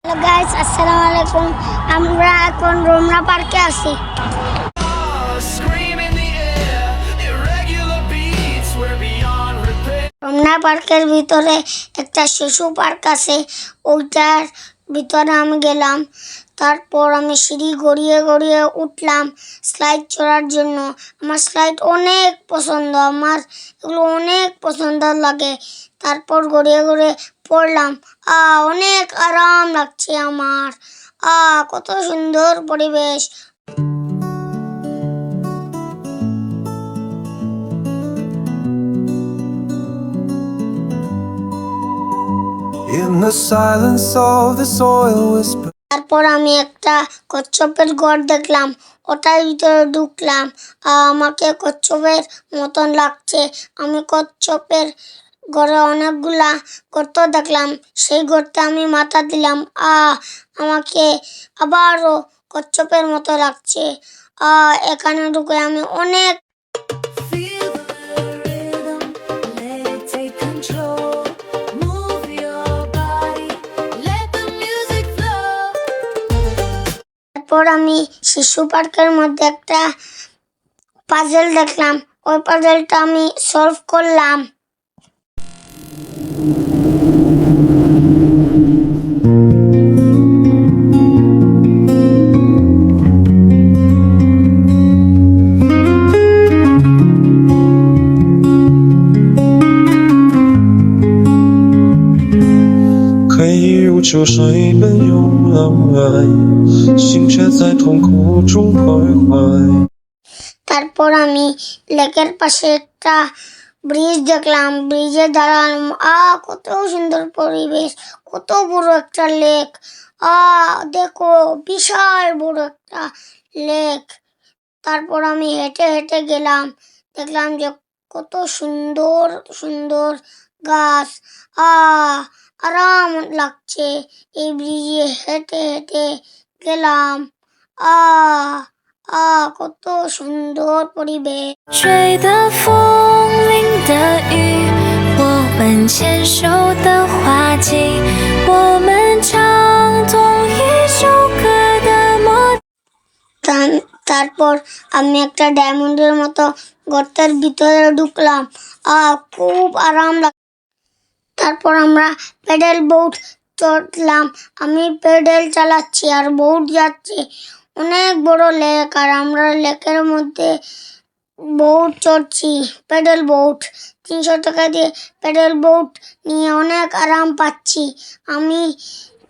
Hello guys, আসসালামু আলাইকুম। আমরা এখন রমনা পার্কে আছি। রমনা পার্কের ভিতরে একটা শিশু পার্ক আছে, ওইটার ভিতরে আমি গেলাম। তারপর আমি সিঁড়ি গড়িয়ে গড়িয়ে উঠলাম স্লাইড চড়ার জন্য। আমার স্লাইড অনেক পছন্দ, আমার এগুলো অনেক পছন্দ লাগে। তারপর গড়িয়ে গড়িয়ে পড়লাম। অনেক আরাম লাগছে আমার। কত সুন্দর পরিবেশ। In the silence of the soil whisper. তারপর আমি একটা কচ্ছপের ঘর দেখলাম, ওটার ভিতরে ঢুকলাম। আমাকে কচ্ছপের মতন লাগছে। আমি কচ্ছপের ঘরে অনেকগুলা গর্ত দেখলাম, সেই গর্তে আমি মাথা দিলাম। আমাকে আবারও কচ্ছপের মতো লাগছে। এখানে ঢুকে আমি অনেক তারপর আমি শিশু পার্কের মধ্যে একটা পাজেল দেখলাম, ওই পাজেলটা আমি সলভ করলাম।可以如秋水奔涌浪来，心却在痛苦中徘徊。তারপর আমি লেকের পাশে একটা ব্রিজ দেখলাম, ব্রিজে দাঁড়ালাম। কত সুন্দর পরিবেশ, কত বড় একটা লেক। দেখো, বিশাল বড় একটা লেক। তারপর আমি হেঁটে হেঁটে গেলাম, দেখলাম যে কত সুন্দর সুন্দর গাছ। আরাম লাগছে এই ব্রিজে হেঁটে হেঁটে গেলাম। কত সুন্দর পরিবেশ।追的风，淋的雨，我们牵手的花季，我们唱同一首歌的默。তারপর আমি একটা ডায়মন্ডের মতো গর্তের ভিতরে ঢুকলাম। খুব আরাম লাগ। তারপর আমরা প্যাডেল বোট চড়লাম। আমি প্যাডেল চালাচ্ছি আর বোট যাচ্ছে। অনেক বড় লেক, আর আমরা লেকের মধ্যে বোট চড়ছি, প্যাডেল বোট। 300 টাকা দিয়ে প্যাডেল বোট নিয়ে অনেক আরাম পাচ্ছি। আমি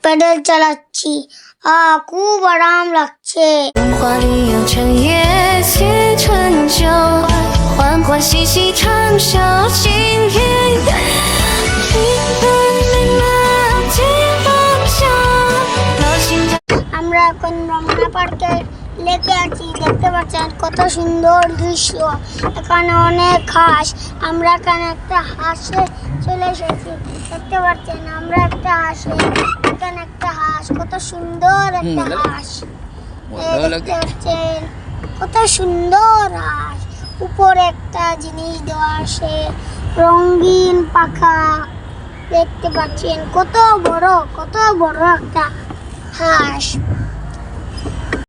প্যাডেল চালাচ্ছি, খুব আরাম লাগছে।花里有成叶写成就，欢欢喜喜长寿心愿。আমরা এখন রমনা পার্কের লেকে আছি, দেখতে পাচ্ছেন কত সুন্দর দৃশ্য। এখানে অনেক হাঁস। আমরা এখানে একটা হাঁসে চলে এসেছি, দেখতে পাচ্ছেন আমরা একটা হাঁসে। এখানে একটা হাঁস, কত সুন্দর একটা হাঁস। দেখতে পাচ্ছেন কত সুন্দর হাঁস। উপরে একটা জিনিস দেওয়া আছে, রঙিন পাখা। দেখতে পাচ্ছেন কত বড় একটা হাঁস।